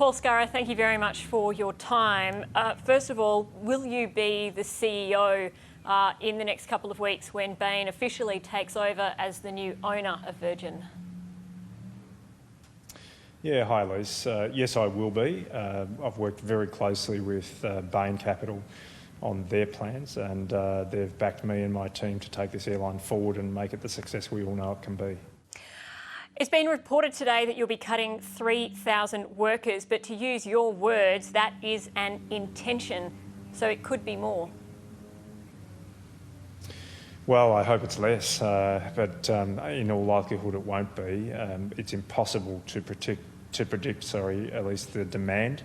Paul Scurrah, thank you very much for your time. First of all, will you be the CEO in the next couple of weeks when Bain officially takes over as the new owner of Virgin? Yeah, hi Liz. Yes, I will be. I've worked very closely with Bain Capital on their plans, and they've backed me and my team to take this airline forward and make it the success we all know it can be. It's been reported today that you'll be cutting 3,000 workers, but to use your words, that is an intention, so it could be more. Well, I hope it's less, but in all likelihood it won't be. It's impossible to predict, at least the demand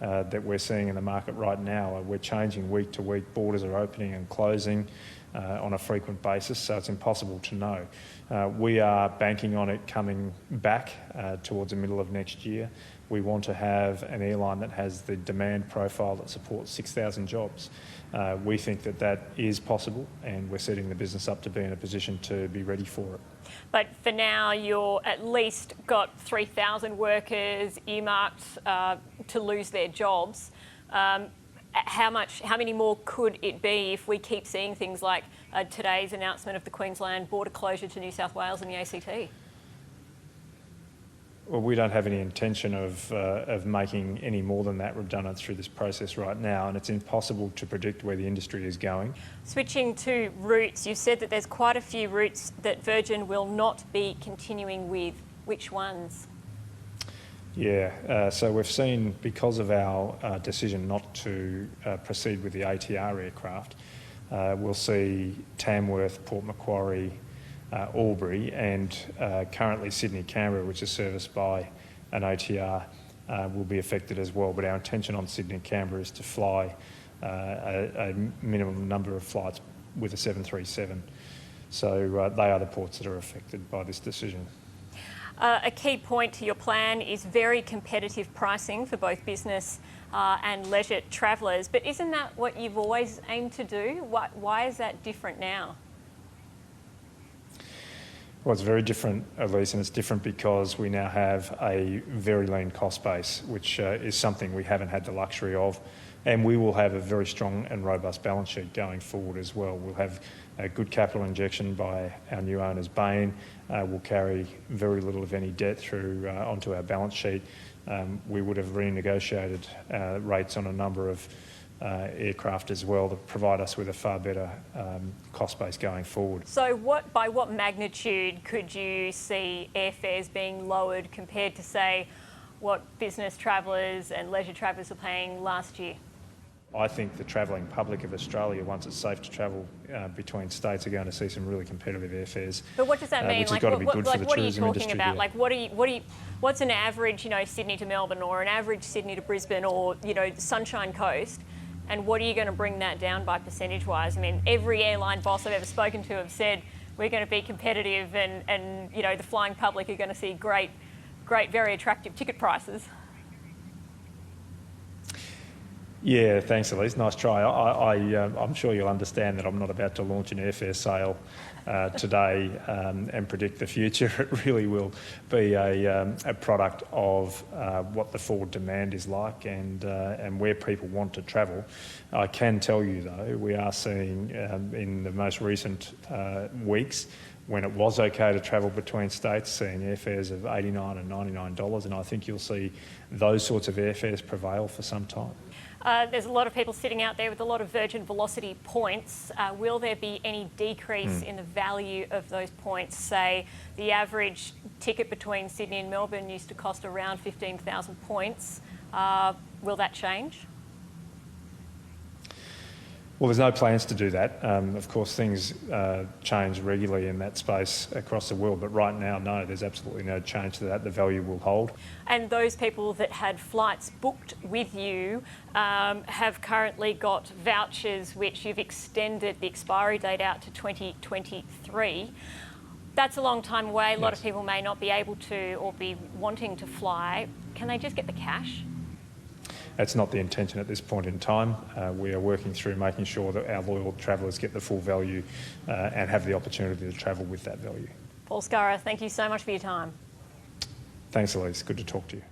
that we're seeing in the market right now. We're changing week to week. Borders are opening and closing on a frequent basis, so it's impossible to know. We are banking on it coming back towards the middle of next year. We want to have an airline that has the demand profile that supports 6,000 jobs. We think that that is possible, and we're setting the business up to be in a position to be ready for it. But for now, you're at least got 3,000 workers earmarked to lose their jobs. How many more could it be if we keep seeing things like today's announcement of the Queensland border closure to New South Wales and the ACT? Well, we don't have any intention of making any more than that redundant through this process right now, and it's impossible to predict where the industry is going. Switching to routes, you said that there's quite a few routes that Virgin will not be continuing with. Which ones? Yeah, so we've seen, because of our decision not to proceed with the ATR aircraft, we'll see Tamworth, Port Macquarie, Albury and currently Sydney-Canberra, which is serviced by an ATR, will be affected as well. But our intention on Sydney-Canberra is to fly a minimum number of flights with a 737. So they are the ports that are affected by this decision. A key point to your plan is very competitive pricing for both business and leisure travellers. But isn't that what you've always aimed to do? Why is that different now? Well, it's very different, Elise, and it's different because we now have a very lean cost base, which is something we haven't had the luxury of. And we will have a very strong and robust balance sheet going forward as well. We'll have a good capital injection by our new owners, Bain. We'll carry very little, if any, debt through onto our balance sheet. We would have renegotiated rates on a number of aircraft as well that provide us with a far better cost base going forward. So by what magnitude could you see airfares being lowered compared to, say, what business travellers and leisure travellers were paying last year? I think the travelling public of Australia, once it's safe to travel between states, are going to see some really competitive airfares. But what does that mean? Which has got to be good for the tourism industry. What are you talking about? What's an average, Sydney to Melbourne, or an average Sydney to Brisbane, or the Sunshine Coast? And what are you going to bring that down by percentage-wise? I mean, every airline boss I've ever spoken to have said we're going to be competitive, and the flying public are going to see great, very attractive ticket prices. Yeah, thanks, Elise. Nice try. I'm sure you'll understand that I'm not about to launch an airfare sale today and predict the future. It really will be a product of what the forward demand is like and where people want to travel. I can tell you, though, we are seeing in the most recent weeks, when it was okay to travel between states, seeing airfares of $89 and $99, and I think you'll see those sorts of airfares prevail for some time. There's a lot of people sitting out there with a lot of Virgin Velocity points. Will there be any decrease in the value of those points? Say, the average ticket between Sydney and Melbourne used to cost around 15,000 points. Will that change? Well, there's no plans to do that. Of course, things change regularly in that space across the world, but right now, no, there's absolutely no change to that. The value will hold. And those people that had flights booked with you have currently got vouchers which you've extended the expiry date out to 2023. That's a long time away. A lot of people may not be able to or be wanting to fly. Can they just get the cash? That's not the intention at this point in time. We are working through making sure that our loyal travellers get the full value and have the opportunity to travel with that value. Paul Scurrah, thank you so much for your time. Thanks, Elise. Good to talk to you.